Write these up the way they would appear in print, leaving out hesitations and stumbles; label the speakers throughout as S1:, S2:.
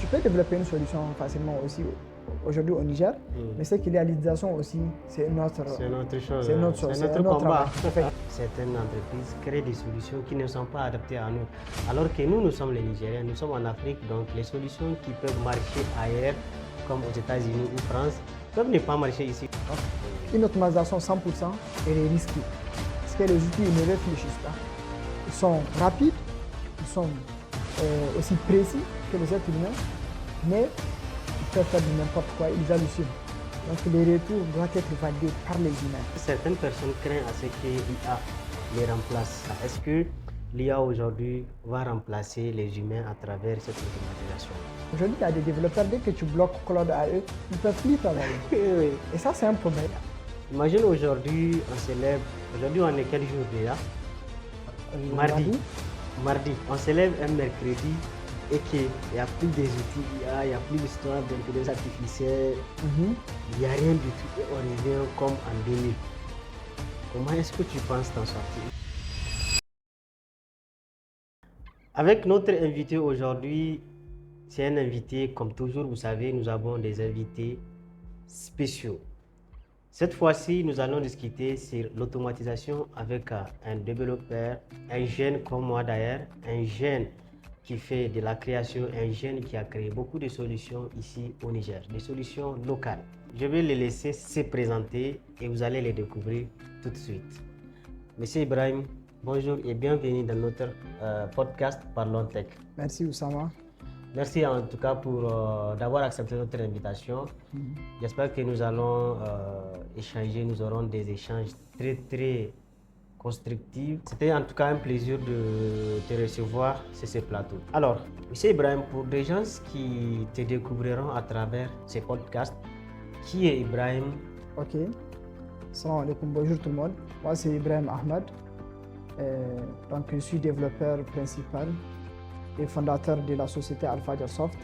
S1: Tu peux développer une solution facilement aussi aujourd'hui au Niger, mais ce qu'il y a l'utilisation aussi, c'est une autre chose.
S2: C'est une autre chose,
S1: C'est un autre combat.
S2: Certaines entreprises créent des solutions qui ne sont pas adaptées à nous. Alors que nous sommes les Nigériens, nous sommes en Afrique, donc les solutions qui peuvent marcher ailleurs, comme aux États-Unis ou France, peuvent ne pas marcher ici.
S1: Une automatisation 100% est risquée. Parce que les outils ne réfléchissent pas. Ils sont rapides, ils sont aussi précis que les êtres humains, mais ils peuvent faire de n'importe quoi, ils hallucinent. Donc les retours doivent être validés par les humains.
S2: Certaines personnes craignent à ce que l'IA les remplace. Est-ce que l'IA aujourd'hui va remplacer les humains à travers cette automatisation?
S1: Aujourd'hui, il y a des développeurs, dès que tu bloques Claude à eux, ils ne peuvent plus travailler.
S2: Oui.
S1: Et ça, c'est un problème.
S2: Imagine aujourd'hui, on s'élève. Aujourd'hui, on est quel jour déjà? Mardi. On s'élève un mercredi et qu'il n'y a plus des outils IA, il n'y a plus d'histoire d'intelligence artificielle, il n'y a rien du tout. Et on revient comme en 2000. Comment est-ce que tu penses t'en sortir? Avec notre invité aujourd'hui, c'est un invité, comme toujours, vous savez, nous avons des invités spéciaux. Cette fois-ci, nous allons discuter sur l'automatisation avec un développeur, un jeune comme moi d'ailleurs, un jeune qui fait de la création, un jeune qui a créé beaucoup de solutions ici au Niger, des solutions locales. Je vais les laisser se présenter et vous allez les découvrir tout de suite. Monsieur Ibrahim, bonjour et bienvenue dans notre podcast Parlons Tech.
S1: Merci Oussama.
S2: Merci en tout cas pour d'avoir accepté notre invitation. J'espère que nous allons échanger, nous aurons des échanges très constructifs. C'était en tout cas un plaisir de te recevoir sur ce plateau. Alors, monsieur Ibrahim, pour des gens qui te découvriront à travers ces podcasts, qui est Ibrahim?
S1: Ok. Salam alaikum, bonjour tout le monde. Moi, c'est Ibrahim Ahmad. Donc, je suis développeur principal et fondateur de la société Al-Fajr Soft.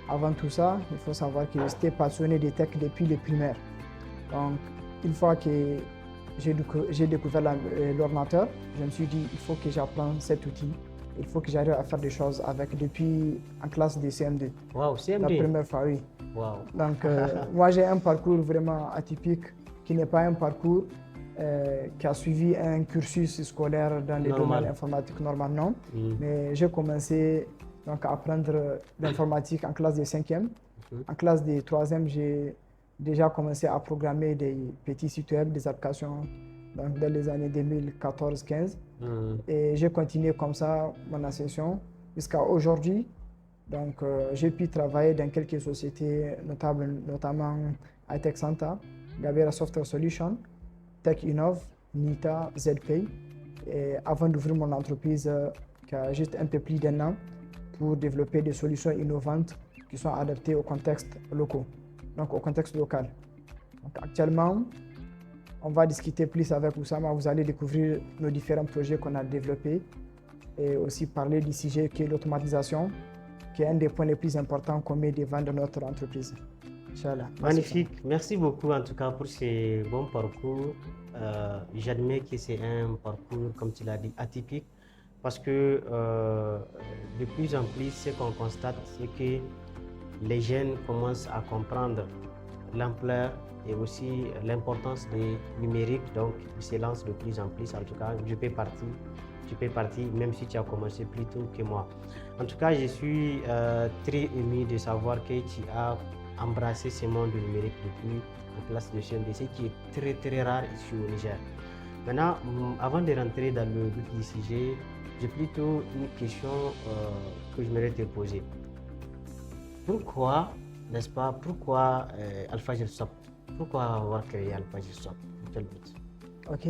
S1: Avant tout ça, il faut savoir que j'étais passionné de tech depuis les primaires. Donc, une fois que j'ai découvert l'ordinateur, je me suis dit il faut que j'apprenne cet outil. Il faut que j'arrive à faire des choses avec depuis en classe de CM2.
S2: Wow, CM2.
S1: La première fois, oui.
S2: Wow.
S1: Donc, moi, j'ai un parcours vraiment atypique qui n'est pas un parcours qui a suivi un cursus scolaire dans les domaines informatiques normalement. Mais j'ai commencé donc, à apprendre l'informatique en classe de 5e. En classe de 3e, j'ai déjà commencé à programmer des petits sites web, des applications donc, dans les années 2014-15. Et j'ai continué comme ça mon ascension jusqu'à aujourd'hui. Donc, j'ai pu travailler dans quelques sociétés notables, notamment Hightech Santa, Gabera Software Solutions, Tech Innov, Nita, ZPay, et avant d'ouvrir mon entreprise qui a juste un peu plus d'un an pour développer des solutions innovantes qui sont adaptées aux contextes locaux, donc au contexte local. Donc actuellement, on va discuter plus avec Oussama, vous allez découvrir nos différents projets qu'on a développés et aussi parler du sujet qui est l'automatisation, qui est un des points les plus importants qu'on met devant de notre entreprise. Inch'Allah.
S2: Magnifique. Merci beaucoup en tout cas pour ce bon parcours. J'admets que c'est un parcours, comme tu l'as dit, atypique parce que de plus en plus, ce qu'on constate, c'est que les jeunes commencent à comprendre l'ampleur et aussi l'importance du numérique. Donc, ils se lancent de plus en plus. En tout cas, tu fais partie, même si tu as commencé plus tôt que moi. En tout cas, je suis très ému de savoir que tu as embrasser ce monde du numérique depuis la classe de CM2, ce qui est très rare ici au Niger. Maintenant, avant de rentrer dans le but du sujet, j'ai plutôt une question que je voudrais te poser. Pourquoi, n'est-ce pas, pourquoi Al-Fajr Soft? Pourquoi avoir créé Al-Fajr Soft? Quel but?
S1: Ok.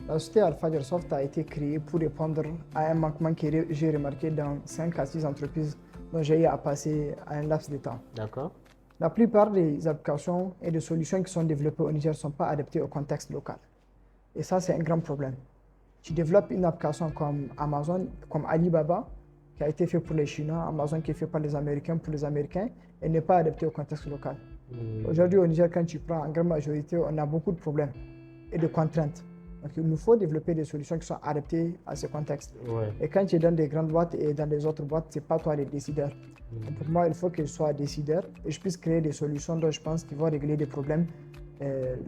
S1: La société Al-Fajr Soft a été créée pour répondre à un manquement que j'ai remarqué dans 5 à 6 entreprises dont j'ai eu à passer à un laps de temps.
S2: D'accord.
S1: La plupart des applications et des solutions qui sont développées au Niger ne sont pas adaptées au contexte local. Et ça, c'est un grand problème. Tu développes une application comme Amazon, comme Alibaba, qui a été fait pour les Chinois, Amazon qui est fait par les Américains pour les Américains, et n'est pas adaptée au contexte local. Aujourd'hui, au Niger, quand tu prends en grande majorité, on a beaucoup de problèmes et de contraintes. Donc, il nous faut développer des solutions qui sont adaptées à ce contexte.
S2: Ouais.
S1: Et quand tu es dans des grandes boîtes et dans les autres boîtes, ce n'est pas toi le décideur. Donc, pour moi, il faut que je sois décideur et je puisse créer des solutions dont je pense qui vont régler des problèmes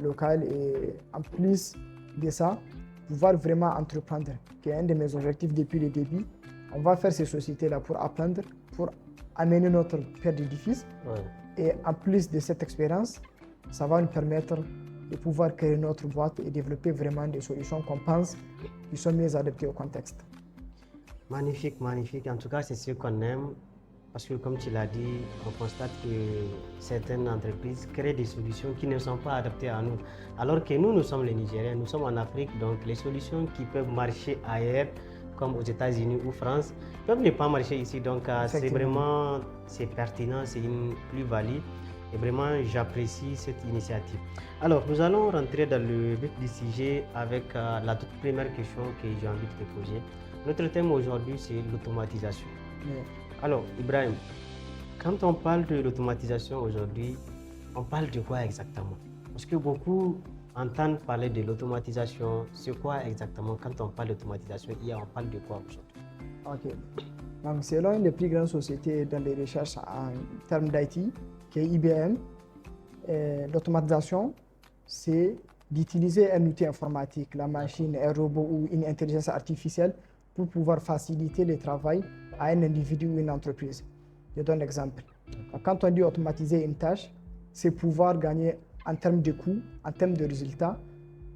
S1: locaux. Et en plus de ça, pouvoir vraiment entreprendre, qui est un de mes objectifs depuis le début. On va faire ces sociétés-là pour apprendre, pour amener notre père d'édifice.
S2: Ouais.
S1: Et en plus de cette expérience, ça va nous permettre de pouvoir créer notre boîte et développer vraiment des solutions qu'on pense qui sont mieux adaptées au contexte.
S2: Magnifique, magnifique. En tout cas, c'est ce qu'on aime. Parce que comme tu l'as dit, on constate que certaines entreprises créent des solutions qui ne sont pas adaptées à nous. Alors que nous sommes les Nigériens, nous sommes en Afrique, donc les solutions qui peuvent marcher ailleurs, comme aux États-Unis ou France, peuvent ne pas marcher ici. Donc c'est vraiment, c'est pertinent, c'est une plus-value. Et vraiment, j'apprécie cette initiative. Alors, nous allons rentrer dans le vif du sujet avec la toute première question que j'ai envie de te poser. Notre thème aujourd'hui, c'est l'automatisation.
S1: Oui.
S2: Alors, Ibrahim, quand on parle de l'automatisation aujourd'hui, on parle de quoi exactement? Parce que beaucoup entendent parler de l'automatisation. C'est quoi exactement quand on parle d'automatisation? On parle de quoi aujourd'hui?
S1: Ok. Donc, selon une des plus grandes sociétés dans les recherches en termes d'IT, qui est IBM, l'automatisation, c'est d'utiliser un outil informatique, la machine, un robot ou une intelligence artificielle pour pouvoir faciliter le travail à un individu ou une entreprise. Je donne un exemple. Quand on dit automatiser une tâche, c'est pouvoir gagner en termes de coûts, en termes de résultats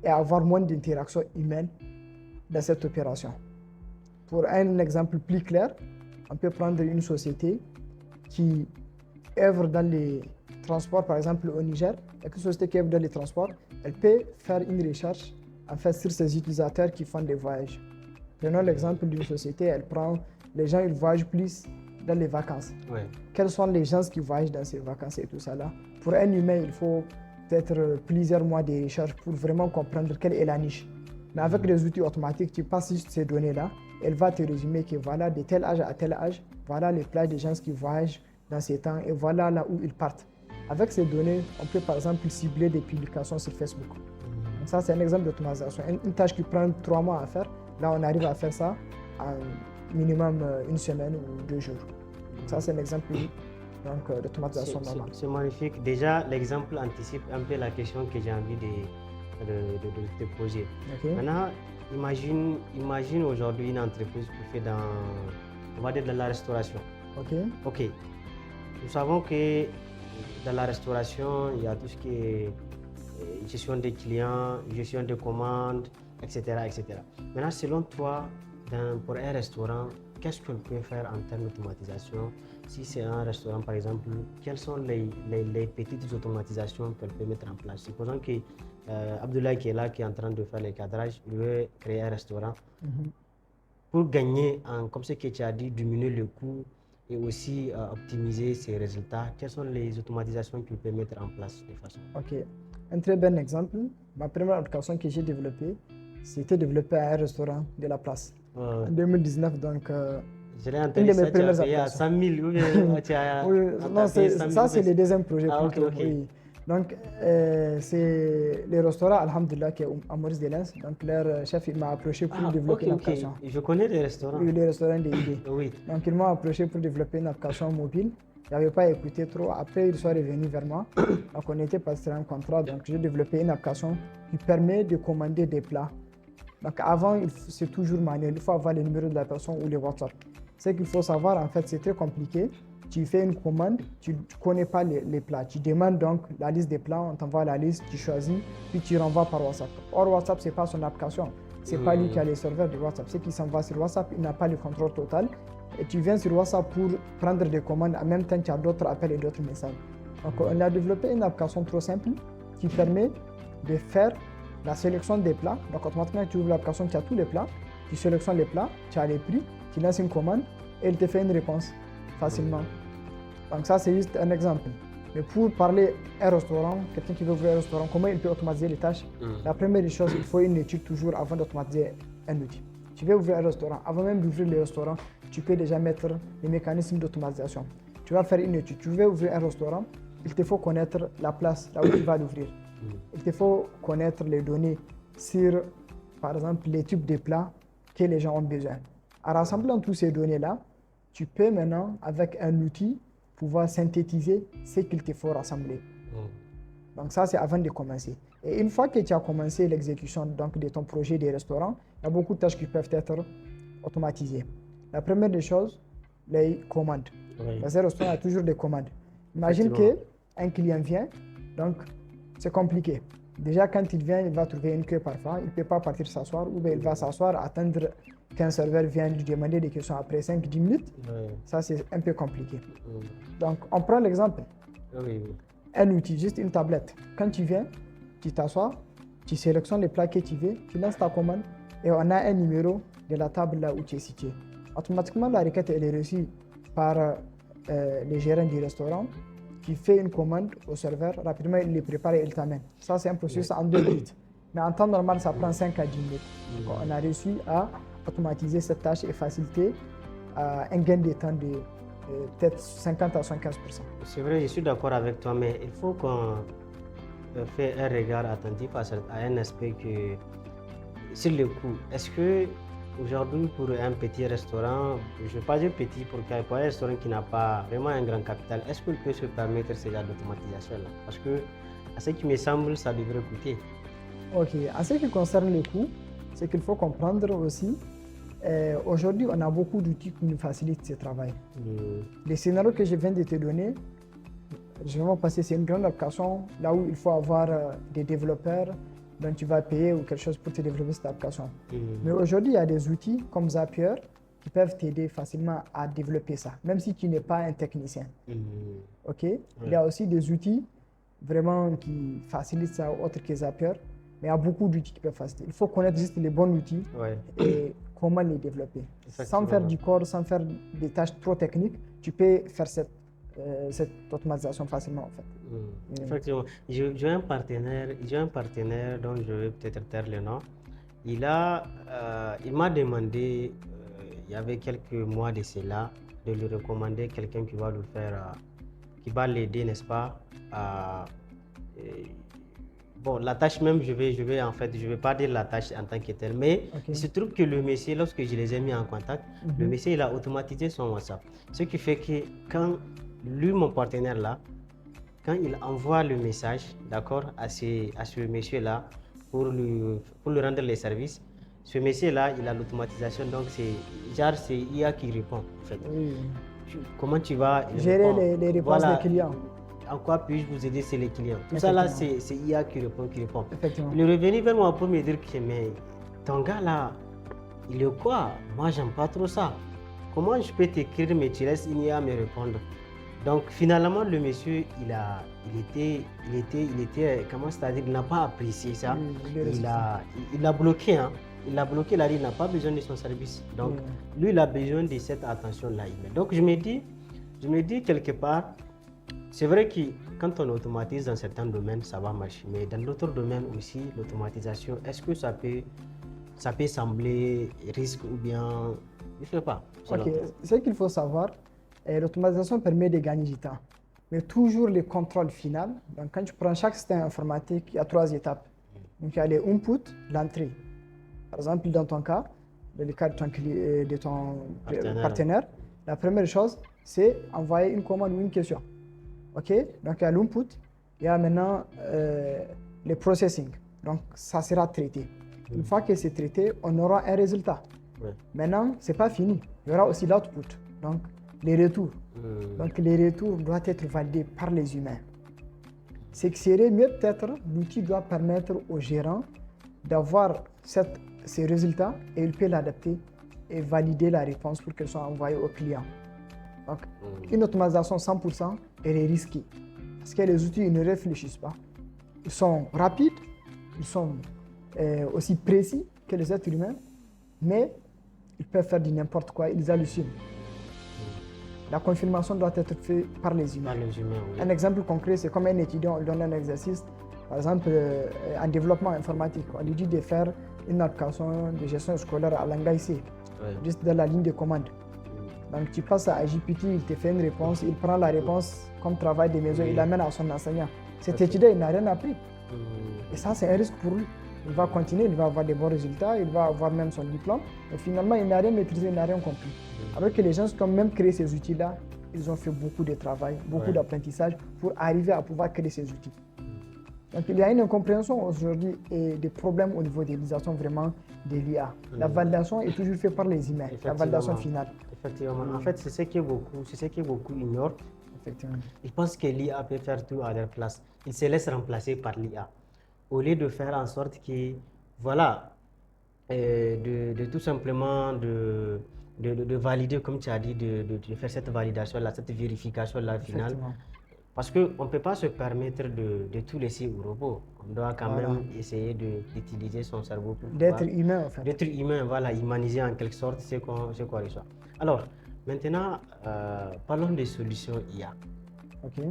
S1: et avoir moins d'interaction humaine dans cette opération. Pour un exemple plus clair, on peut prendre une société qui œuvre dans les transports, par exemple au Niger. Une société qui œuvre dans les transports, elle peut faire une recherche en fait, sur ses utilisateurs qui font des voyages. Prenons l'exemple d'une société, elle prend les gens qui voyagent plus dans les vacances.
S2: Ouais.
S1: Quels sont les gens qui voyagent dans ces vacances et tout ça là. Pour un humain, il faut peut-être plusieurs mois de recherche pour vraiment comprendre quelle est la niche. Mais avec les outils automatiques, tu passes juste ces données-là, elle va te résumer que voilà, de tel âge à tel âge, voilà les plages des gens qui voyagent dans ces temps et voilà là où ils partent. Avec ces données, on peut par exemple cibler des publications sur Facebook. Donc ça, c'est un exemple d'automatisation. Une tâche qui prend 3 mois à faire, là, on arrive à faire ça en minimum une semaine ou 2 jours. Ça, c'est un exemple d'automatisation normale.
S2: C'est magnifique. Déjà, l'exemple anticipe un peu la question que j'ai envie de te poser.
S1: Okay.
S2: Maintenant, imagine aujourd'hui une entreprise qui fait on va dire, de la restauration. Ok. Nous savons que dans la restauration, il y a tout ce qui est gestion des clients, gestion des commandes, etc. etc. Maintenant, selon toi, pour un restaurant, qu'est-ce qu'on peut faire en termes d'automatisation? Si c'est un restaurant, par exemple, quelles sont les petites automatisations qu'elle peut mettre en place? Supposons que Abdoulaye qui est là, qui est en train de faire les cadrages, il veut créer un restaurant. Pour gagner, comme ce que tu as dit, diminuer le coût et aussi optimiser ses résultats, quelles sont les automatisations qu'il peut mettre en place de façon?
S1: Ok, un très bon exemple. Ma première application que j'ai développée, c'était développer un restaurant de la place. En 2019, donc
S2: je l'ai entendu, ça, tu as payé à 100 000 ou bien tu as
S1: oui, non, ça c'est le deuxième projet.
S2: Okay.
S1: Oui. Donc c'est le restaurant Alhamdulillah qui est à Maurice Delens. Donc leur chef il m'a approché pour développer une application.
S2: Je connais les restaurants.
S1: Oui, les restaurants de ID.
S2: Oui.
S1: Donc ils m'ont approché pour développer une application mobile. Je n'avais pas écouté trop. Après, ils sont revenus vers moi. Donc on était passé un contrat. Donc j'ai développé une application qui permet de commander des plats. Donc avant, c'est toujours manuel. Il faut avoir le numéro de la personne ou le WhatsApp. Ce qu'il faut savoir, en fait, c'est très compliqué. Tu fais une commande, tu ne connais pas les plats. Tu demandes donc la liste des plats, on t'envoie la liste, tu choisis, puis tu renvoies par WhatsApp. Or, WhatsApp, ce n'est pas son application. Ce n'est pas lui qui a les serveurs de WhatsApp. C'est qui s'envoie sur WhatsApp, il n'a pas le contrôle total. Et tu viens sur WhatsApp pour prendre des commandes. En même temps, tu as d'autres appels et d'autres messages. Donc, on a développé une application trop simple qui permet de faire la sélection des plats. Donc, automatiquement, tu ouvres l'application, tu as tous les plats. Tu sélectionnes les plats, tu as les prix, tu lances une commande et il te fait une réponse facilement. Donc ça, c'est juste un exemple. Mais pour parler un restaurant, quelqu'un qui veut ouvrir un restaurant, comment il peut automatiser les tâches? La première chose, il faut une étude toujours avant d'automatiser un outil. Tu veux ouvrir un restaurant, avant même d'ouvrir le restaurant, tu peux déjà mettre les mécanismes d'automatisation. Tu vas faire une étude. Tu veux ouvrir un restaurant, il te faut connaître la place, là où tu vas l'ouvrir. Il te faut connaître les données sur par exemple, les types de plats que les gens ont besoin. En rassemblant toutes ces données-là, tu peux maintenant, avec un outil, pouvoir synthétiser ce qu'il te faut rassembler. Donc ça, c'est avant de commencer. Et une fois que tu as commencé l'exécution de ton projet de restaurant, il y a beaucoup de tâches qui peuvent être automatisées. La première des choses, les commandes. Dans un restaurant, il y a toujours des commandes. Imagine qu'un client vient, donc c'est compliqué. Déjà, quand il vient, il va trouver une queue parfois, il ne peut pas partir s'asseoir, ou bien il va s'asseoir, attendre qu'un serveur vienne lui demander des questions après 5-10 minutes. Ça, c'est un peu compliqué. Donc, on prend l'exemple. Un outil, juste une tablette. Quand tu viens, tu t'assois, tu sélectionnes les plats que tu veux, tu lances ta commande et on a un numéro de la table là où tu es situé. Automatiquement, la requête elle est reçue par les gérants du restaurant qui fait une commande au serveur. Rapidement, il les prépare et il t'amène. Ça, c'est un processus en 2 minutes. Mais en temps normal, ça prend 5 à 10 minutes. Donc, on a réussi à automatiser cette tâche et faciliter un gain de temps de peut-être 50 à 75%.
S2: C'est vrai, je suis d'accord avec toi, mais il faut qu'on fait un regard attentif à un aspect que, sur le coût. Est-ce que aujourd'hui, pour un petit restaurant, je ne veux pas dire petit, pour un restaurant qui n'a pas vraiment un grand capital, est-ce qu'il peut se permettre ce genre d'automatisation-là? Parce que, à ce qui me semble, ça devrait coûter.
S1: Ok, en ce qui concerne le coût, c'est qu'il faut comprendre aussi, aujourd'hui, on a beaucoup d'outils qui nous facilitent ce travail. Les scénarios que je viens de te donner, je vais passer, c'est une grande application, là où il faut avoir des développeurs, dont tu vas payer ou quelque chose pour te développer cette application. Mais aujourd'hui, il y a des outils comme Zapier qui peuvent t'aider facilement à développer ça, même si tu n'es pas un technicien. Ok? Il y a aussi des outils vraiment qui facilitent ça autre que Zapier, mais il y a beaucoup d'outils qui peuvent faciliter. Il faut connaître juste les bons outils et comment les développer. Sans faire du code, sans faire des tâches trop techniques, tu peux faire cette automatisation facilement en fait.
S2: Effectivement. J'ai un partenaire dont je vais peut-être taire le nom. Il m'a demandé, il y avait quelques mois de cela, de lui recommander quelqu'un qui va lui faire, qui va l'aider, n'est-ce pas, bon, la tâche même, je vais pas dire la tâche en tant que telle, mais il se trouve que le monsieur, lorsque je les ai mis en contact, le monsieur, il a automatisé son WhatsApp. Ce qui fait que quand lui, mon partenaire là, quand il envoie le message, d'accord, à ce monsieur-là, pour lui rendre les services, ce monsieur-là, il a l'automatisation, donc c'est IA qui répond, en fait. Comment tu vas
S1: gérer les réponses des clients?
S2: En quoi puis-je vous aider, c'est les clients. Tout ça là, c'est IA qui répond.
S1: Effectivement.
S2: Il est revenu vers moi pour me dire que mais ton gars là, il est quoi? Moi, j'aime pas trop ça. Comment je peux t'écrire mais tu laisses une IA me répondre? Donc finalement, le monsieur, il était, comment c'est-à-dire, il n'a pas apprécié ça. Il a bloqué, hein. Il a bloqué, il a dit, il n'a pas besoin de son service. Donc lui, il a besoin de cette attention-là. Donc je me dis quelque part, c'est vrai que quand on automatise dans certains domaines, ça va marcher. Mais dans d'autres domaines aussi, l'automatisation, est-ce que ça peut sembler risque ou bien, je ne sais pas.
S1: Ok, ce qu'il faut savoir, l'automatisation permet de gagner du temps. Mais toujours le contrôle final. Donc quand tu prends chaque système informatique, il y a 3 étapes. Donc il y a les inputs, l'entrée. Par exemple, dans ton cas, dans le cas de ton partenaire, la première chose, c'est envoyer une commande ou une question. Ok, donc il y a l'input, il y a maintenant le processing. Donc ça sera traité. Une fois que c'est traité, on aura un résultat. Maintenant, ce n'est pas fini. Il y aura aussi l'output, donc les retours. Donc les retours doivent être validés par les humains. Ce qui serait mieux peut-être, l'outil doit permettre au gérant d'avoir ces résultats et il peut l'adapter et valider la réponse pour qu'elle soit envoyée au client. Donc, une automatisation 100%, elle est risquée. Parce que les outils ne réfléchissent pas. Ils sont rapides, ils sont aussi précis que les êtres humains, mais ils peuvent faire du n'importe quoi, ils hallucinent. La confirmation doit être faite par les humains. Un exemple concret, c'est comme un étudiant, on donne un exercice, par exemple en développement informatique, on lui dit de faire une application de gestion scolaire à langage C, juste dans la ligne de commande. Donc tu passes à GPT, il te fait une réponse, il prend la réponse comme travail de maison, il l'amène à son enseignant. Cet étudiant, il n'a rien appris. Et ça, c'est un risque pour lui. Il va continuer, il va avoir des bons résultats, il va avoir même son diplôme. Et finalement, il n'a rien maîtrisé, il n'a rien compris. Alors que les gens qui ont même créé ces outils-là, ils ont fait beaucoup de travail, beaucoup d'apprentissage pour arriver à pouvoir créer ces outils. Donc il y a une incompréhension aujourd'hui et des problèmes au niveau de l'utilisation vraiment de l'IA. La validation est toujours faite par les humains, la validation finale.
S2: Effectivement. En fait, c'est ce que beaucoup ignorent.
S1: Effectivement.
S2: Ils pensent que l'IA peut faire tout à leur place. Ils se laissent remplacer par l'IA. Au lieu de faire en sorte que, voilà, de tout simplement de valider, comme tu as dit, de faire cette validation-là, cette vérification-là finale. Parce qu'on ne peut pas se permettre de tout laisser au robot. On doit quand même essayer d'utiliser son cerveau pour
S1: d'être humain, en fait.
S2: D'être humain, voilà, humaniser en quelque sorte ce qu'on reçoit. Alors, maintenant, parlons des solutions IA.
S1: OK.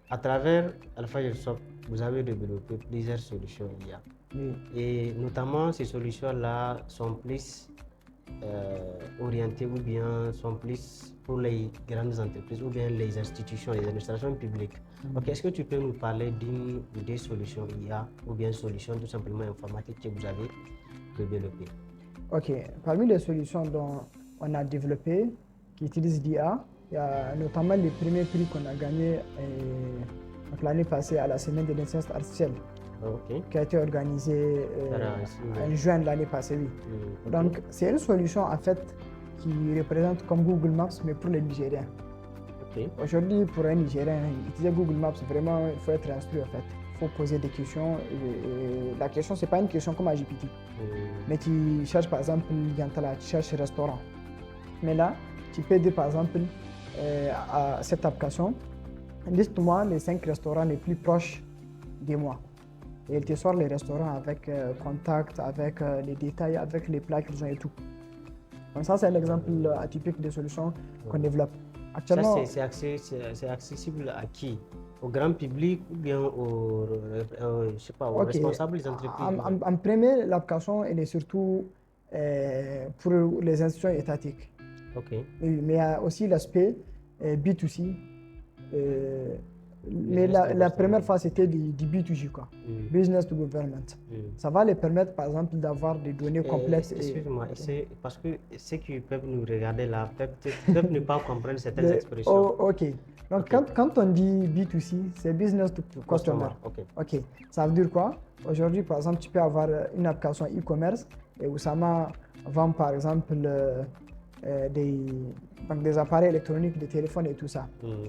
S2: À travers Alpha Airsoft, vous avez développé plusieurs solutions IA.
S1: Oui.
S2: Et notamment, ces solutions-là sont plus orientées ou bien sont plus pour les grandes entreprises ou bien les institutions, les administrations publiques. Ok, est-ce que tu peux nous parler d'une ou des solutions IA ou bien solutions tout simplement informatiques que vous avez développées?
S1: Ok, parmi les solutions dont on a développé qui utilisent l'IA, il y a notamment les premiers prix qu'on a gagnés l'année passée à la semaine de l'intelligence artificielle. Qui a été organisée en juin de l'année passée. Oui. Donc, c'est une solution en fait qui représente comme Google Maps, mais pour les Nigériens. Aujourd'hui, pour un Nigérien, utiliser Google Maps, vraiment, il faut être instruit en fait. Il faut poser des questions. Et la question, ce n'est pas une question comme à GPT. Mais tu cherches par exemple, tu cherches restaurant. Mais là, tu peux dire par exemple à cette application, liste-moi les 5 restaurants les plus proches de moi. Et elle te sort les restaurants avec contact, avec les détails, avec les plats qu'ils ont et tout. Donc ça, c'est un exemple atypique de solutions qu'on développe.
S2: Actuellement, ça, c'est accessible à qui? Au grand public ou bien aux responsables des entreprises?
S1: En premier, l'application, elle est surtout pour les institutions étatiques. Oui, mais il y a aussi l'aspect B2C. Mais la première fois, c'était du B2G, quoi. Business to Government. Ça va les permettre, par exemple, d'avoir des données complètes.
S2: Excuse-moi, parce que ceux qui peuvent nous regarder là peuvent ne pas comprendre certaines expressions.
S1: Ok. Donc, quand on dit B2C, c'est Business to Customer. Ok. Ça veut dire quoi? Aujourd'hui, par exemple, tu peux avoir une application e-commerce et Oussama vend, par exemple, des appareils électroniques, des téléphones et tout ça.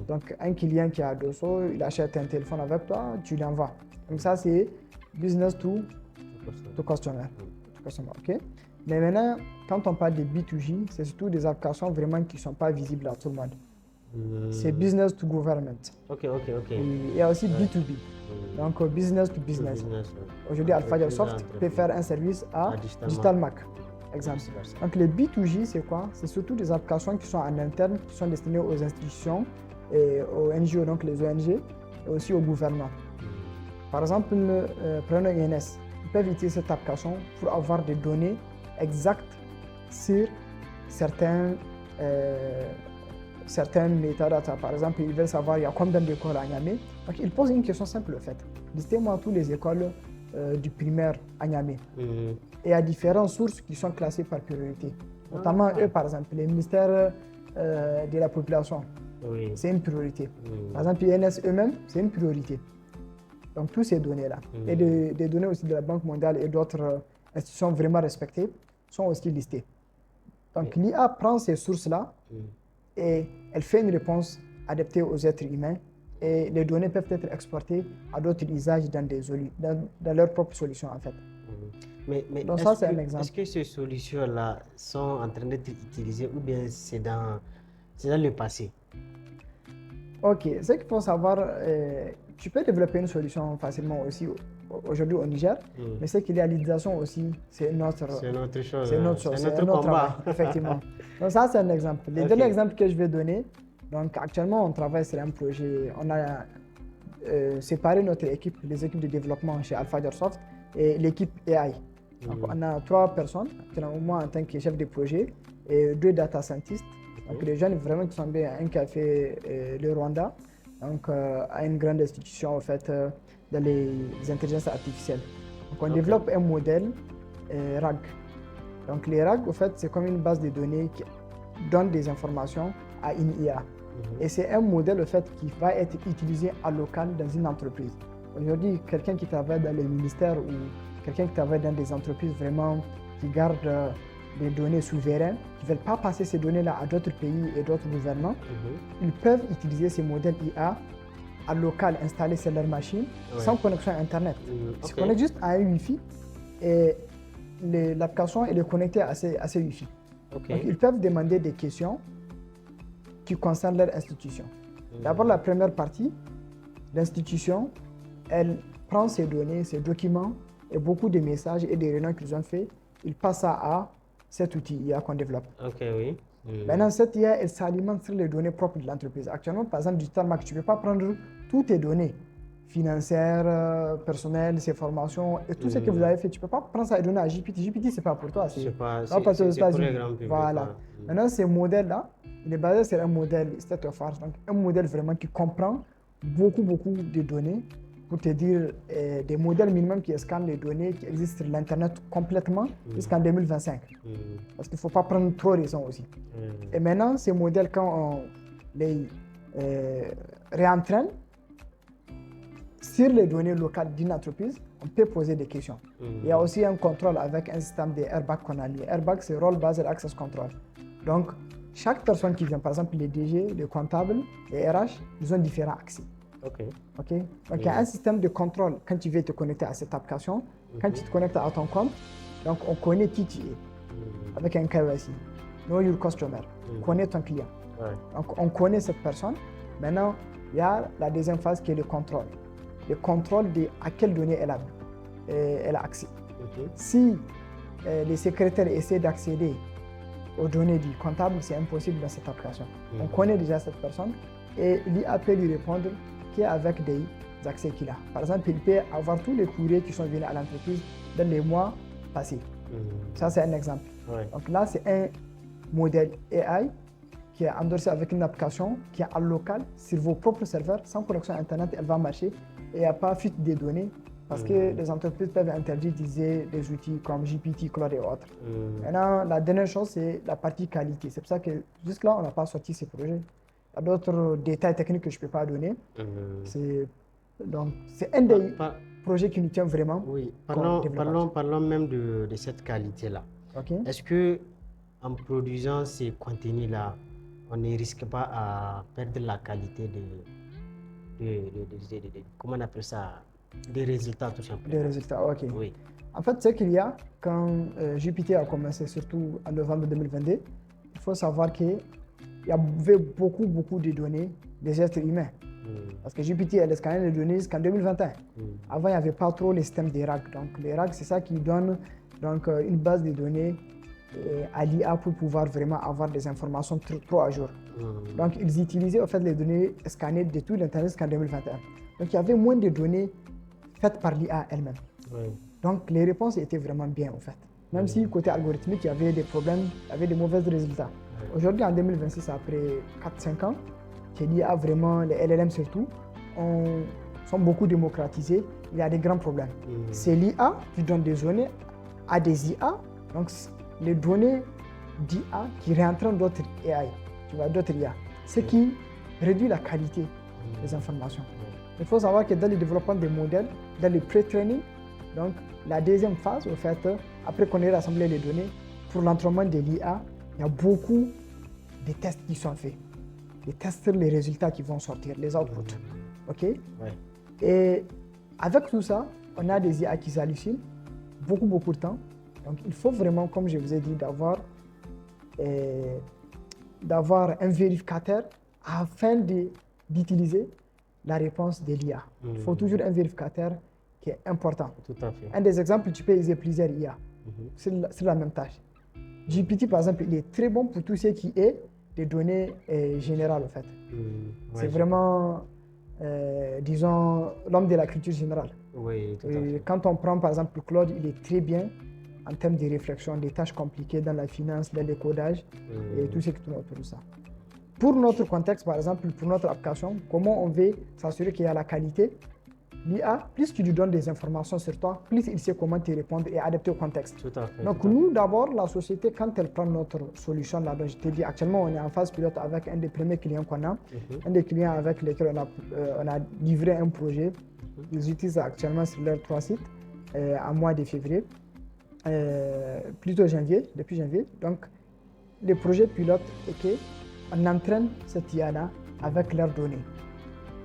S1: Donc, un client qui a Dosso, il achète un téléphone avec toi, tu l'envoies. Donc, ça, c'est business to customer. Okay? Mais maintenant, quand on parle de B2G, c'est surtout des applications vraiment qui ne sont pas visibles à tout le monde. C'est business to government.
S2: Ok.
S1: Il y a aussi B2B. Donc, business to business. Aujourd'hui, Alpha Airsoft peut faire un service à Digital Mac. Exemple. Donc les B2G, c'est quoi? C'est surtout des applications qui sont en interne, qui sont destinées aux institutions et aux NGO, donc les ONG, et aussi au gouvernement. Par exemple, prenons INS. Ils peuvent utiliser cette application pour avoir des données exactes sur certains métadatas. Par exemple, ils veulent savoir il y a combien d'écoles à Niamey. Donc ils posent une question simple en fait. Listez-moi toutes les écoles du primaire à Niamey. Et à différentes sources qui sont classées par priorité. Notamment eux, par exemple, les ministères de la population. C'est une priorité. Par exemple, INS eux-mêmes, c'est une priorité. Donc, toutes ces données-là, et des données aussi de la Banque mondiale et d'autres institutions vraiment respectées, sont aussi listées. Donc, l'IA prend ces sources-là et elle fait une réponse adaptée aux êtres humains. Et les données peuvent être exportées à d'autres usages dans leurs propres solutions, en fait.
S2: Donc ça, c'est un exemple. Est-ce que ces solutions-là sont en train d'être utilisées ou bien c'est dans le passé?
S1: Ok, ce qu'il faut savoir, tu peux développer une solution facilement aussi aujourd'hui au Niger, mais ce qu'il y a l'utilisation aussi, c'est une autre chose.
S2: C'est notre combat.
S1: Effectivement. Donc ça, c'est un exemple. Les derniers exemples que je vais donner, donc actuellement, on travaille sur un projet, on a séparé notre équipe, les équipes de développement chez Alpha Airsoft et l'équipe AI. Donc, on a 3 personnes, moi en tant que chef de projet et 2 data scientists. Donc, les jeunes vraiment qui sont bien, un qui a fait le Rwanda, donc à une grande institution en fait dans les intelligences artificielles. Donc on développe un modèle RAG. Donc les RAG, au fait, c'est comme une base de données qui donne des informations à une IA. Et c'est un modèle, au fait, qui va être utilisé en local dans une entreprise. Aujourd'hui, quelqu'un qui travaille dans les ministères ou quelqu'un qui travaille dans des entreprises vraiment qui gardent des données souveraines, qui ne veulent pas passer ces données-là à d'autres pays et d'autres gouvernements, ils peuvent utiliser ces modèles IA en local installés sur leur machine sans connexion Internet. Ils se connectent juste à un Wi-Fi et l'application est connectée à ces Wi-Fi. Donc, ils peuvent demander des questions qui concernent leur institution. D'abord, la première partie, l'institution, elle prend ces données, ces documents et beaucoup de messages et des réunions qu'ils ont fait, ils passent ça à cet outil IA qu'on développe. Maintenant, cette IA, elle s'alimente sur les données propres de l'entreprise. Actuellement, par exemple, Digital Market, tu ne peux pas prendre toutes tes données financières, personnelles, ses formations et tout ce que vous avez fait. Tu ne peux pas prendre ça et donner à GPT. GPT, ce n'est pas pour toi.
S2: C'est pour les grands publics.
S1: Voilà. Maintenant, ces modèles-là, il est basé sur un modèle state of art, donc un modèle vraiment qui comprend beaucoup de données pour te dire des modèles minimums qui scannent les données qui existent sur l'Internet complètement jusqu'en 2025. Parce qu'il ne faut pas prendre trop récent aussi. Et maintenant, ces modèles, quand on les réentraîne sur les données locales d'une entreprise, on peut poser des questions. Il y a aussi un contrôle avec un système de airbag qu'on a mis. Airbag, c'est Role Based Access Control. Donc, chaque personne qui vient, par exemple les DG, les comptables, les RH, ils ont différents accès. Donc, il y a un système de contrôle quand tu veux te connecter à cette application. Quand tu te connectes à ton compte, donc on connaît qui tu es avec un KYC. Know your customer. On connaît ton client. Donc, on connaît cette personne. Maintenant, il y a la deuxième phase qui est le contrôle. Le contrôle de à quelles données elle a accès. Si les secrétaires essaient d'accéder aux données du comptable, c'est impossible dans cette application. On connaît déjà cette personne et l'IA peut lui répondre qu'avec des accès qu'il a. Par exemple, il peut avoir tous les courriers qui sont venus à l'entreprise dans les mois passés. Ça, c'est un exemple. Donc là, c'est un modèle AI qui est endossé avec une application qui est en local sur vos propres serveurs, sans connexion Internet, elle va marcher et il n'y a pas fuite des données. Parce que les entreprises peuvent interdire d'utiliser des outils comme GPT, Claude et autres. Maintenant, la dernière chose, c'est la partie qualité. C'est pour ça que jusque-là, on n'a pas sorti ces projets. Il y a d'autres détails techniques que je ne peux pas donner. Donc, c'est un des projets qui nous tient vraiment.
S2: Oui, parlons même de cette qualité-là. Est-ce qu'en produisant ces contenus-là, on ne risque pas à perdre la qualité comment on appelle ça? Des résultats, tout simplement.
S1: Des résultats, ok. Oui. En fait, ce qu'il y a, quand GPT a commencé, surtout en novembre 2022, il faut savoir qu'il y avait beaucoup de données des êtres humains. Parce que GPT, elle scannait les données jusqu'en 2021. Avant, il n'y avait pas trop les systèmes des RAG. Donc, les RAG, c'est ça qui donne donc, une base de données à l'IA pour pouvoir vraiment avoir des informations trop à jour. Donc, ils utilisaient en fait les données scannées de tout l'Internet jusqu'en 2021. Donc, il y avait moins de données faites par l'IA elle-même. Donc, les réponses étaient vraiment bien, en fait. Même si, côté algorithmique, il y avait des problèmes, il y avait de mauvais résultats. Aujourd'hui, en 2026, après 4-5 ans, que l'IA vraiment, les LLM surtout, sont beaucoup démocratisés, il y a des grands problèmes. C'est l'IA qui donne des données à des IA, donc les données d'IA qui réentraînent d'autres AI, tu vois, d'autres IA, ce qui réduit la qualité des informations. Il faut savoir que dans le développement des modèles, dans le pré-training, donc la deuxième phase, au fait, après qu'on ait rassemblé les données, pour l'entraînement de l'IA, il y a beaucoup de tests qui sont faits. Des tests sur les résultats qui vont sortir, les outputs. Et avec tout ça, on a des IA qui s'hallucinent beaucoup de temps. Donc il faut vraiment, comme je vous ai dit, d'avoir un vérificateur afin d'utiliser la réponse de l'IA. Il faut toujours un vérificateur qui est important.
S2: Tout à fait.
S1: Un des exemples, tu peux utiliser plusieurs IA sur la même tâche. GPT, par exemple, il est très bon pour tout ce qui est des données générales, en fait. C'est vraiment, disons, l'homme de la culture générale.
S2: Oui, tout à fait.
S1: Quand on prend, par exemple, Claude, il est très bien en termes de réflexion, des tâches compliquées dans la finance, dans le codage et tout ce qui tourne autour de ça. Pour notre contexte, par exemple, pour notre application, comment on veut s'assurer qu'il y a la qualité? l'IA, plus tu lui donnes des informations sur toi, plus il sait comment te répondre et adapter au contexte.
S2: Tout à fait.
S1: Donc nous, d'abord, la société, quand elle prend notre solution, là, dont je t'ai dit, actuellement, on est en phase pilote avec un des premiers clients qu'on a, un des clients avec lesquels on a livré un projet. Ils utilisent actuellement sur leurs 3 sites en mois de février, plutôt janvier, depuis janvier. Donc, le projet pilote est qu'on entraîne cette IA-là avec leurs données.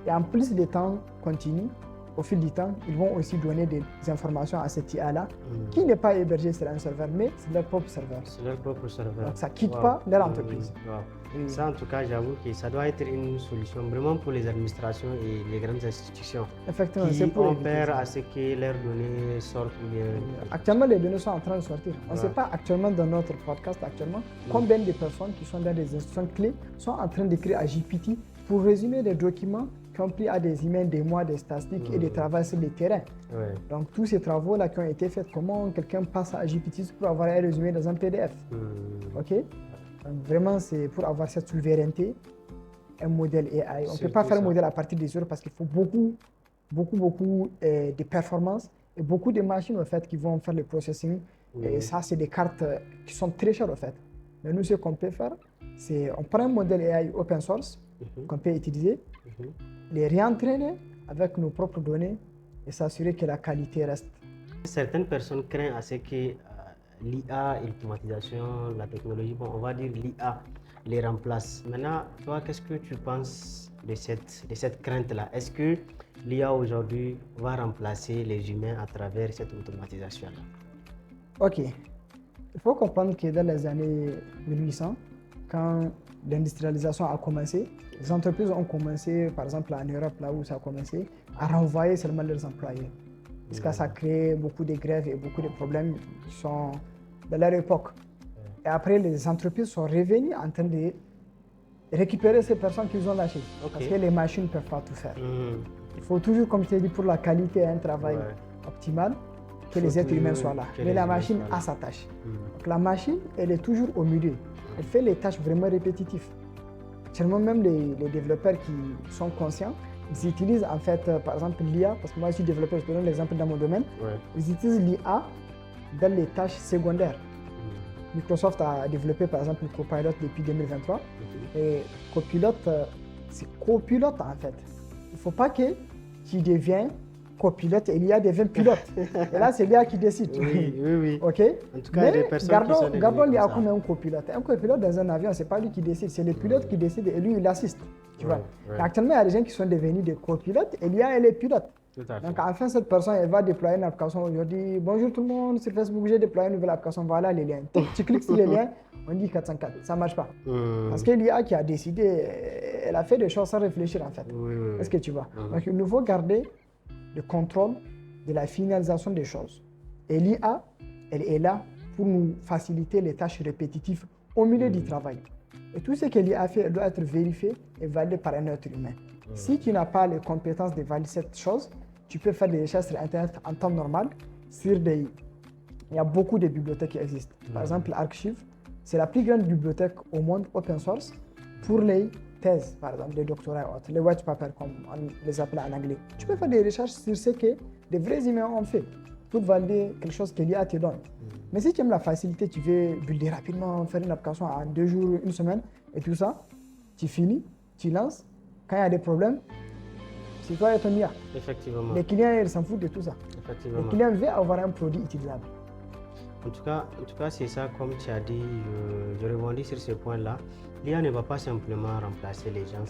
S1: Et en plus des temps continu, au fil du temps, ils vont aussi donner des informations à cette IA-là, qui n'est pas hébergée sur un serveur, mais sur leur propre serveur.
S2: Sur leur propre serveur.
S1: Donc ça ne quitte pas leur entreprise.
S2: Ça, en tout cas, j'avoue que ça doit être une solution vraiment pour les administrations et les grandes institutions.
S1: Effectivement,
S2: qui ont peur à ce que leurs données sortent bien.
S1: Actuellement, les données sont en train de sortir. On ne sait pas actuellement dans notre podcast combien de personnes qui sont dans des institutions clés sont en train d'écrire à GPT pour résumer des documents qui ont pris à des emails, des mois, des statistiques et des travaux sur le terrain. Donc tous ces travaux-là qui ont été faits, comment quelqu'un passe à GPT pour avoir un résumé dans un PDF. Ok? Donc, vraiment, c'est pour avoir cette souveraineté, un modèle AI. On ne peut pas faire un modèle à partir des heures parce qu'il faut beaucoup de performances et beaucoup de machines en fait, qui vont faire le processing. Et ça, c'est des cartes qui sont très chères en fait. Mais nous, ce qu'on peut faire, c'est on prend un modèle AI open source qu'on peut utiliser, les réentraîner avec nos propres données et s'assurer que la qualité reste.
S2: Certaines personnes craignent à ce que l'IA et l'automatisation, la technologie, bon, on va dire l'IA les remplace. Maintenant, toi, qu'est-ce que tu penses de cette crainte-là? Est-ce que l'IA aujourd'hui va remplacer les humains à travers cette automatisation-là?
S1: Ok. Il faut comprendre que dans les années 1800, quand l'industrialisation a commencé, les entreprises ont commencé, par exemple en Europe, là où ça a commencé, à renvoyer seulement leurs employés. Parce que ça a créé beaucoup de grèves et beaucoup de problèmes qui sont de leur époque. Et après, les entreprises sont revenues en train de récupérer ces personnes qu'ils ont lâchées. Parce que les machines ne peuvent pas tout faire. Il faut toujours, comme je t'ai dit, pour la qualité et un travail optimal, que les êtres humains soient là. Mais la machine a sa tâche. Donc, la machine, elle est toujours au milieu. Elle fait les tâches vraiment répétitives. Actuellement, même les développeurs qui sont conscients, ils utilisent en fait, par exemple, l'IA, parce que moi je suis développeur, je te donne l'exemple dans mon domaine, ils utilisent l'IA dans les tâches secondaires. Microsoft a développé par exemple le Copilot depuis 2023. Et Copilot, c'est copilote en fait. Il ne faut pas que tu deviens copilote et l'IA devient pilote. Et là, c'est l'IA qui décide.
S2: Oui.
S1: OK?
S2: En tout cas, il y a des personnes qui sont
S1: gardons l'IA comme un copilote. Un copilote dans un avion, ce n'est pas lui qui décide, c'est le pilote qui décide et lui, il assiste. Tu vois? Actuellement, il y a des gens qui sont devenus des copilotes et l'IA, elle est pilote. Donc, enfin, cette personne, elle va déployer une application aujourd'hui. Bonjour tout le monde, sur Facebook, j'ai déployé une nouvelle application. Voilà les liens. Tu cliques sur les liens, on dit 404. Ça ne marche pas. Parce que l'IA qui a décidé, elle a fait des choses sans réfléchir en fait. Est-ce que tu vois? Donc, il nous faut garder le contrôle de la finalisation des choses. Et l'IA, elle est là pour nous faciliter les tâches répétitives au milieu du travail. Et tout ce que l'IA fait, elle doit être vérifié et validé par un être humain. Si tu n'as pas les compétences de valider cette chose, tu peux faire des recherches sur Internet en temps normal. Il y a beaucoup de bibliothèques qui existent. Par exemple, Archive, c'est la plus grande bibliothèque au monde open source pour les thèses, par exemple, les doctorats et autres, les white papers, comme on les appelle en anglais. Tu peux faire des recherches sur ce que des vrais humains ont fait pour valider quelque chose que l'IA te donne. Mais si tu aimes la facilité, tu veux builder rapidement, faire une application en 2 jours, 1 semaine et tout ça, tu finis, tu lances. Quand il y a des problèmes, c'est toi et ton IA.
S2: Effectivement.
S1: Les clients, ils s'en foutent de tout ça.
S2: Effectivement.
S1: Les clients veulent avoir un produit utilisable.
S2: En tout cas, c'est ça, comme tu as dit, je rebondis sur ce point-là. L'IA ne va pas simplement remplacer les gens,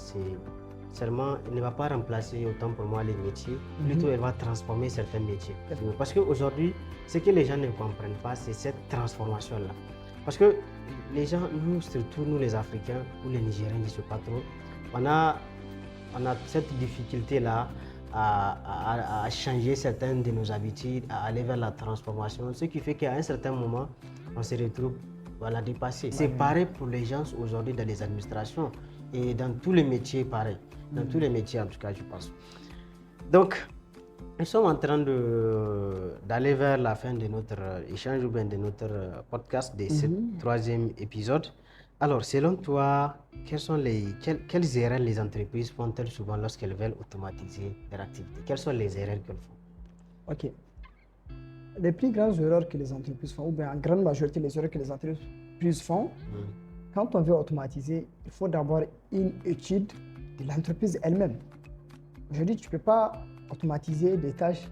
S2: elle ne va pas remplacer autant pour moi les métiers, plutôt elle va transformer certains métiers. Parce qu'aujourd'hui, ce que les gens ne comprennent pas, c'est cette transformation-là. Parce que les gens, nous, surtout nous les Africains ou les Nigériens, je ne sais pas trop, on a cette difficulté-là à changer certaines de nos habitudes, à aller vers la transformation, ce qui fait qu'à un certain moment, on se retrouve dépassé. C'est pareil pour les gens aujourd'hui dans les administrations et dans tous les métiers, pareil. Dans tous les métiers, en tout cas, je pense. Donc, nous sommes en train d'aller vers la fin de notre échange ou bien de notre podcast de ce 3e épisode. Alors, selon toi, quelles erreurs les entreprises font-elles souvent lorsqu'elles veulent automatiser leur activité? Quelles sont les erreurs qu'elles font?
S1: Ok. Les plus grandes erreurs que les entreprises font, ou bien en grande majorité les erreurs que les entreprises font, quand on veut automatiser, il faut d'abord une étude de l'entreprise elle-même. Aujourd'hui, tu ne peux pas automatiser des tâches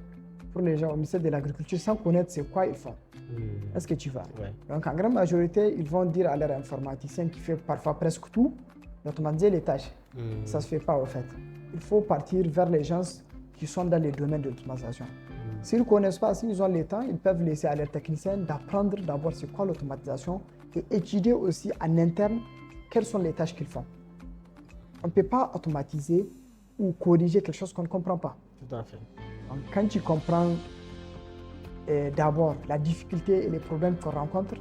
S1: pour les gens au ministère de l'Agriculture sans connaître c'est quoi ils font. Est-ce que tu vas?
S2: Ouais.
S1: Donc, en grande majorité, ils vont dire à leur informaticien qui fait parfois presque tout, d'automatiser les tâches. Ça ne se fait pas, au fait. Il faut partir vers les gens qui sont dans les domaines de l'automatisation. S'ils ne connaissent pas, s'ils ont le temps, ils peuvent laisser à leurs techniciens d'apprendre d'abord c'est quoi l'automatisation et étudier aussi en interne quelles sont les tâches qu'ils font. On ne peut pas automatiser ou corriger quelque chose qu'on ne comprend pas.
S2: Tout à fait.
S1: Donc, quand tu comprends d'abord la difficulté et les problèmes qu'on rencontre,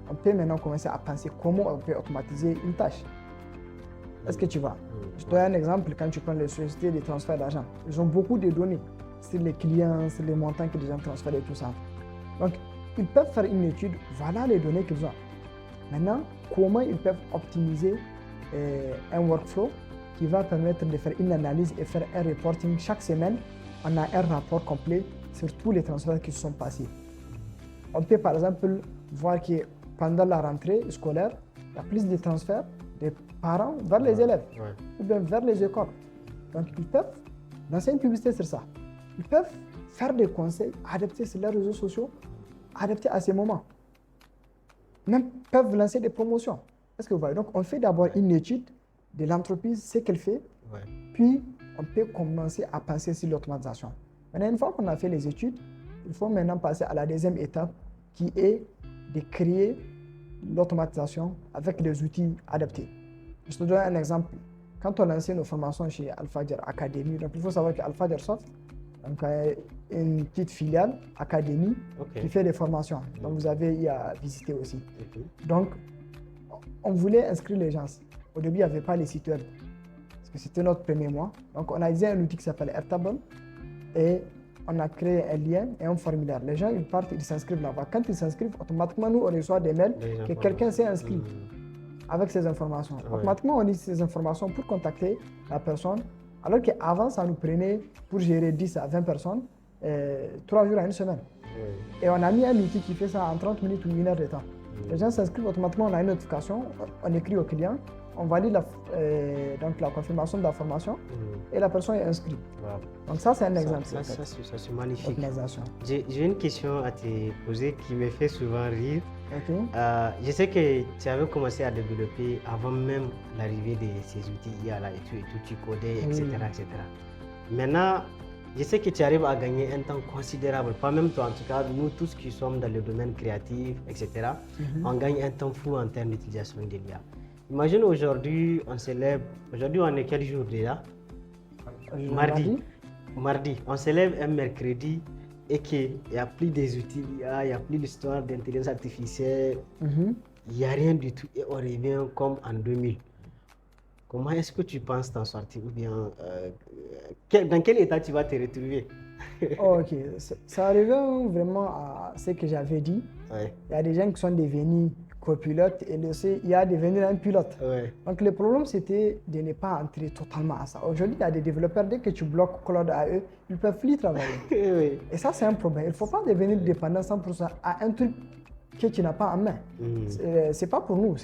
S1: on peut maintenant commencer à penser comment on peut automatiser une tâche. Est-ce que tu vois? Je te donne un exemple, quand tu prends les sociétés de transfert d'argent, ils ont beaucoup de données sur les clients, sur les montants que les gens transfèrent et tout ça. Donc, ils peuvent faire une étude, voilà les données qu'ils ont. Maintenant, comment ils peuvent optimiser un workflow qui va permettre de faire une analyse et faire un reporting chaque semaine. On a un rapport complet sur tous les transferts qui se sont passés. On peut par exemple voir que pendant la rentrée scolaire, il y a plus de transferts des parents vers les élèves ou bien vers les écoles. Donc ils peuvent lancer une publicité sur ça. Ils peuvent faire des conseils adaptés sur les réseaux sociaux, adaptés à ces moments. Même peuvent lancer des promotions. Est-ce que vous voyez? Donc on fait d'abord une étude de l'entreprise, ce qu'elle fait, puis on peut commencer à penser sur l'automatisation. Maintenant, une fois qu'on a fait les études, il faut maintenant passer à la deuxième étape qui est de créer l'automatisation avec des outils adaptés. Je te donne un exemple. Quand on lançait nos formations chez Al-Fajr Academy, donc il faut savoir que Al-Fajr Soft, donc une petite filiale académie qui fait des formations. Donc vous avez y à visiter aussi. Donc on voulait inscrire les gens. Au début, il n'y avait pas les sites web, parce que c'était notre premier mois. Donc, on a utilisé un outil qui s'appelle Airtable et on a créé un lien et un formulaire. Les gens, ils partent, ils s'inscrivent là-bas. Quand ils s'inscrivent, automatiquement, nous, on reçoit des mails que quelqu'un s'est inscrit avec ces informations. Automatiquement, on utilise ces informations pour contacter la personne, alors qu'avant, ça nous prenait, pour gérer 10 à 20 personnes, 3 jours à une semaine. Et on a mis un outil qui fait ça en 30 minutes ou 1 heure de temps. Les gens s'inscrivent automatiquement, on a une notification, on écrit au client, on valide donc la confirmation de la formation et la personne est inscrite. Donc ça, c'est un exemple.
S2: Ça c'est magnifique.
S1: J'ai
S2: une question à te poser qui me fait souvent rire. Je sais que tu avais commencé à développer avant même l'arrivée de ces outils IA là et tout, tu codais, etc., etc. Maintenant, je sais que tu arrives à gagner un temps considérable, pas même toi en tout cas, nous tous qui sommes dans le domaine créatif, etc., on gagne un temps fou en termes d'utilisation de l'IA. Imagine aujourd'hui, on se lève, aujourd'hui on est quel jour déjà? Mardi. On se lève un mercredi et qu'il n'y a plus des outils IA, il n'y a plus d'histoire d'intelligence artificielle, il n'y a rien du tout et on revient comme en 2000. Comment est-ce que tu penses t'en sortir ou bien dans quel état tu vas te retrouver?
S1: Ok, ça revient vraiment à ce que j'avais dit. Il y a des gens qui sont devenus copilotes et il y a devenir un pilote. Donc le problème c'était de ne pas entrer totalement à ça. Aujourd'hui il y a des développeurs, dès que tu bloques Claude à eux, ils ne peuvent plus travailler. Et ça c'est un problème. Il ne faut pas devenir dépendant 100% à un truc que tu n'as pas en main. C'est pas pour nous.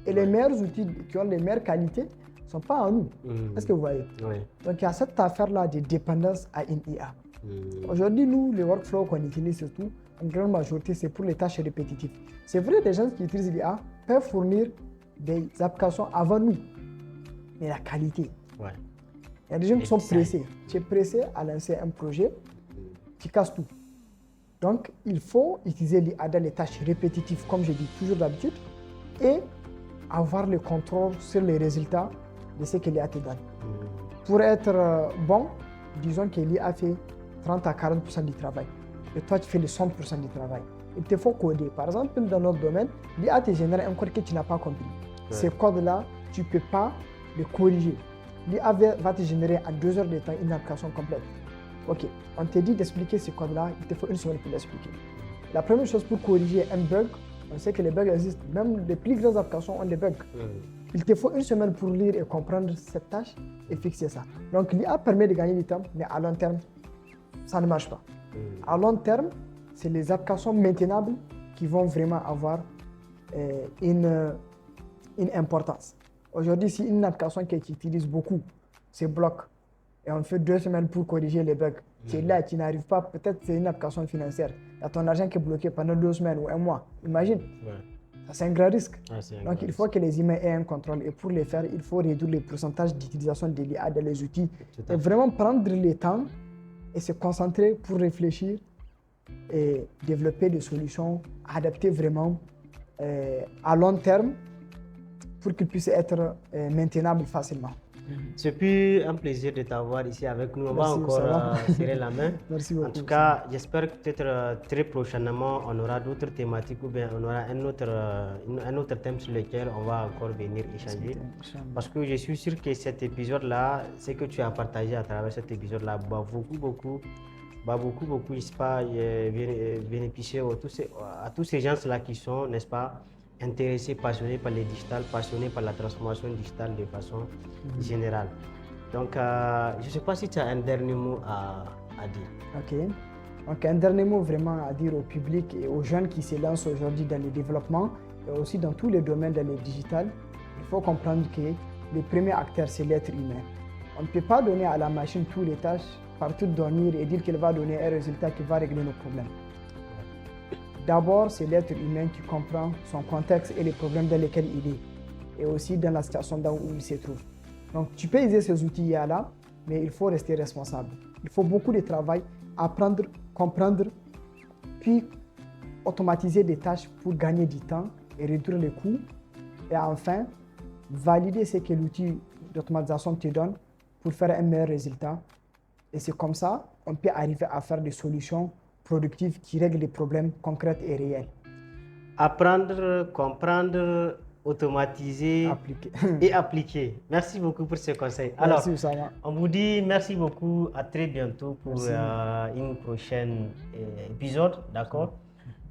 S1: Et les meilleurs outils qui ont les meilleures qualités ne sont pas en nous. Est-ce que vous voyez? Donc il y a cette affaire-là de dépendance à une IA. Aujourd'hui, nous, les workflows qu'on utilise surtout, en grande majorité, c'est pour les tâches répétitives. C'est vrai, des gens qui utilisent l'IA peuvent fournir des applications avant nous. Mais la qualité. Il y a des gens qui sont pressés. Tu es pressé à lancer un projet, tu casses tout. Donc, il faut utiliser l'IA dans les tâches répétitives, comme je dis toujours d'habitude, et avoir le contrôle sur les résultats de ce que l'IA te donne. Pour être bon, disons que l'IA fait 30 à 40% du travail. Et toi, tu fais le 100% du travail. Il te faut coder. Par exemple, dans notre domaine, l'IA te génère un code que tu n'as pas compris. Ces codes-là, tu ne peux pas les corriger. L'IA va te générer en 2 heures de temps une application complète. Ok, on te dit d'expliquer ce code-là, il te faut 1 semaine pour l'expliquer. La première chose pour corriger un bug, On sait que les bugs existent. Même les plus grosses applications ont des bugs. Il te faut une semaine pour lire et comprendre cette tâche et fixer ça. Donc l'IA permet de gagner du temps, mais à long terme, ça ne marche pas. À long terme, c'est les applications maintenables qui vont vraiment avoir une importance. Aujourd'hui, si une application qui utilise beaucoup se bloque et on fait 2 semaines pour corriger les bugs, c'est là tu n'arrives pas, peut-être c'est une application financière, il y a ton argent qui est bloqué pendant 2 semaines ou 1 mois, imagine. Ça, c'est un grand risque. Donc il faut que les humains aient un contrôle et pour le faire, il faut réduire le pourcentage d'utilisation de l'IA dans les outils et vraiment prendre le temps et se concentrer pour réfléchir et développer des solutions adaptées vraiment à long terme pour qu'ils puissent être maintenables facilement.
S2: C'est plus un plaisir de t'avoir ici avec nous. On va encore serrer la main.
S1: Merci beaucoup.
S2: En tout cas, j'espère que peut-être très prochainement, on aura d'autres thématiques ou bien on aura un autre thème sur lequel on va encore venir échanger. Parce que je suis sûr que cet épisode-là, ce que tu as partagé à travers cet épisode-là, va beaucoup, je sais pas, bénéficier à tous ces gens-là qui sont, n'est-ce pas, intéressés, passionnés par les digital, passionnés par la transformation digitale de façon générale. Donc, je ne sais pas si tu as un dernier mot à dire.
S1: Ok. Donc, un dernier mot vraiment à dire au public et aux jeunes qui se lancent aujourd'hui dans le développement et aussi dans tous les domaines dans le digital. Il faut comprendre que le premier acteur, c'est l'être humain. On ne peut pas donner à la machine toutes les tâches, partout dormir et dire qu'elle va donner un résultat qui va régler nos problèmes. D'abord, c'est l'être humain qui comprend son contexte et les problèmes dans lesquels il est, et aussi dans la situation où il se trouve. Donc, tu peux utiliser ces outils-là, mais il faut rester responsable. Il faut beaucoup de travail, apprendre, comprendre, puis automatiser des tâches pour gagner du temps et réduire les coûts. Et enfin, valider ce que l'outil d'automatisation te donne pour faire un meilleur résultat. Et c'est comme ça qu'on peut arriver à faire des solutions productives qui règlent les problèmes concrets et réels.
S2: Apprendre, comprendre, automatiser et appliquer. Merci beaucoup pour ce conseil. Alors, on vous dit merci beaucoup, à très bientôt pour une prochaine épisode, d'accord?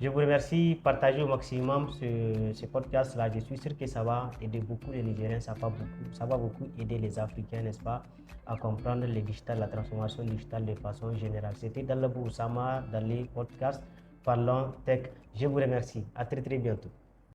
S2: Je vous remercie, partagez au maximum ce podcast-là. Je suis sûr que ça va aider beaucoup les Nigériens, ça va beaucoup aider les Africains, n'est-ce pas, à comprendre le digital, la transformation digitale de façon générale. C'était Dalabou Oussama dans les podcasts Parlons Tech. Je vous remercie. À très bientôt.